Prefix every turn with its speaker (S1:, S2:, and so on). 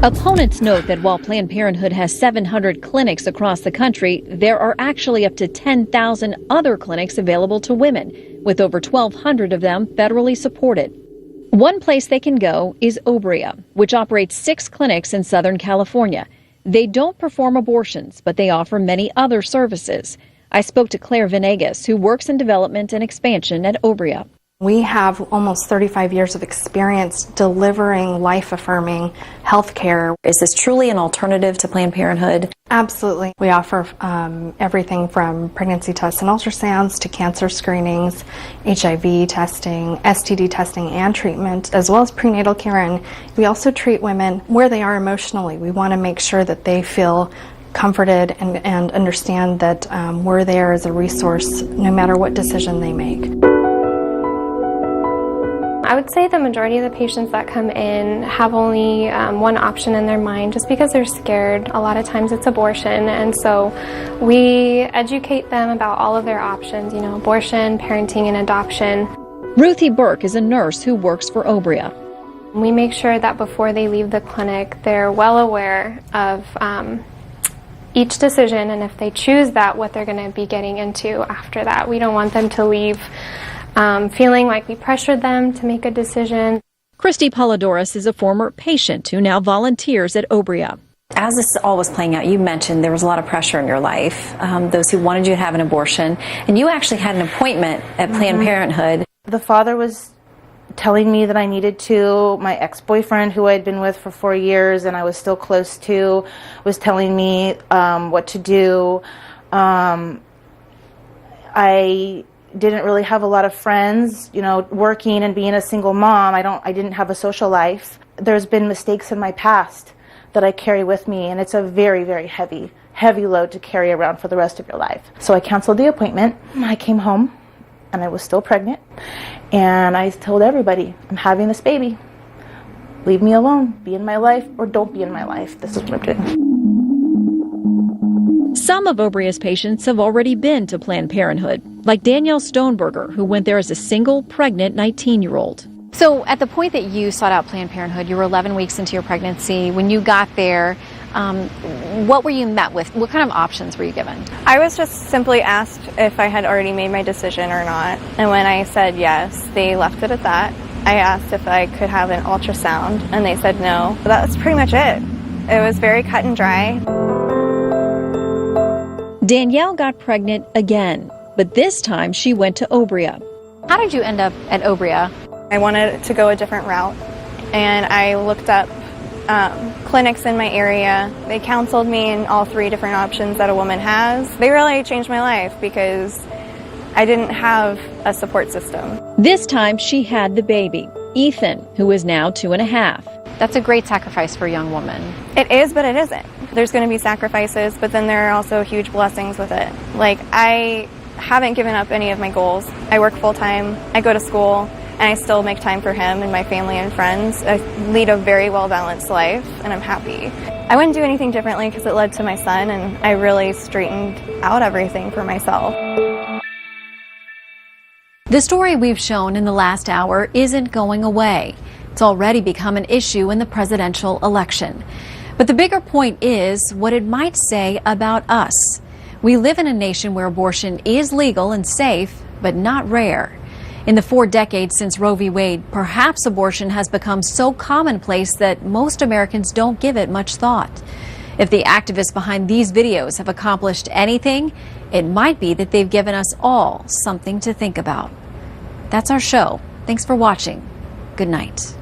S1: Opponents note that while Planned Parenthood has 700 clinics across the country, there are actually up to 10,000 other clinics available to women, with over 1,200 of them federally supported. One place they can go is Obria, which operates 6 clinics in Southern California. They don't perform abortions, but they offer many other services. I spoke to Claire Venegas, who works in development and expansion at Obria.
S2: We have almost 35 years of experience delivering life-affirming health care.
S3: Is this truly an alternative to Planned Parenthood?
S2: Absolutely. We offer everything from pregnancy tests and ultrasounds to cancer screenings, HIV testing, STD testing and treatment, as well as prenatal care. And we also treat women where they are emotionally. We want to make sure that they feel comforted and understand that we're there as a resource no matter what decision they make.
S4: I would say the majority of the patients that come in have only one option in their mind just because they're scared. A lot of times it's abortion, and so we educate them about all of their options, abortion, parenting, and adoption.
S1: Ruthie Burke is a nurse who works for Obria.
S4: We make sure that before they leave the clinic, they're well aware of each decision, and if they choose that, what they're going to be getting into after that. We don't want them to leave feeling like we pressured them to make a decision.
S1: Christy Polidorus is a former patient who now volunteers at Obria.
S3: As this all was playing out, you mentioned there was a lot of pressure in your life, those who wanted you to have an abortion, and you actually had an appointment at Planned Parenthood.
S5: The father was telling me that I needed to. My ex-boyfriend, who I had been with for 4 years and I was still close to, was telling me what to do. I didn't really have a lot of friends, working and being a single mom. I didn't have a social life. There's been mistakes in my past that I carry with me, and it's a very, very heavy load to carry around for the rest of your life. So I canceled the appointment. I came home and I was still pregnant, and I told everybody, I'm having this baby. Leave me alone. Be in my life or don't be in my life. This is what I'm doing.
S1: Some of Obria's patients have already been to Planned Parenthood, like Danielle Stoneberger, who went there as a single, pregnant 19-year-old.
S6: So at the point that you sought out Planned Parenthood, you were 11 weeks into your pregnancy. When you got there, what were you met with? What kind of options were you given?
S4: I was just simply asked if I had already made my decision or not. And when I said yes, they left it at that. I asked if I could have an ultrasound, and they said no. But that was pretty much it. It was very cut and dry.
S1: Danielle got pregnant again, but this time she went to Obria.
S6: How did you end up at Obria?
S4: I wanted to go a different route, and I looked up clinics in my area. They counseled me in all 3 different options that a woman has. They really changed my life because I didn't have a support system.
S1: This time she had the baby, Ethan, who is now 2.5.
S6: That's a great sacrifice for a young woman.
S4: It is, but it isn't. There's going to be sacrifices, but then there are also huge blessings with it. Like, I haven't given up any of my goals. I work full-time, I go to school, and I still make time for him and my family and friends. I lead a very well-balanced life, and I'm happy. I wouldn't do anything differently because it led to my son, and I really straightened out everything for myself.
S1: The story we've shown in the last hour isn't going away. It's already become an issue in the presidential election. But the bigger point is what it might say about us. We live in a nation where abortion is legal and safe, but not rare. In the 4 decades since Roe v. Wade, perhaps abortion has become so commonplace that most Americans don't give it much thought. If the activists behind these videos have accomplished anything, it might be that they've given us all something to think about. That's our show. Thanks for watching. Good night.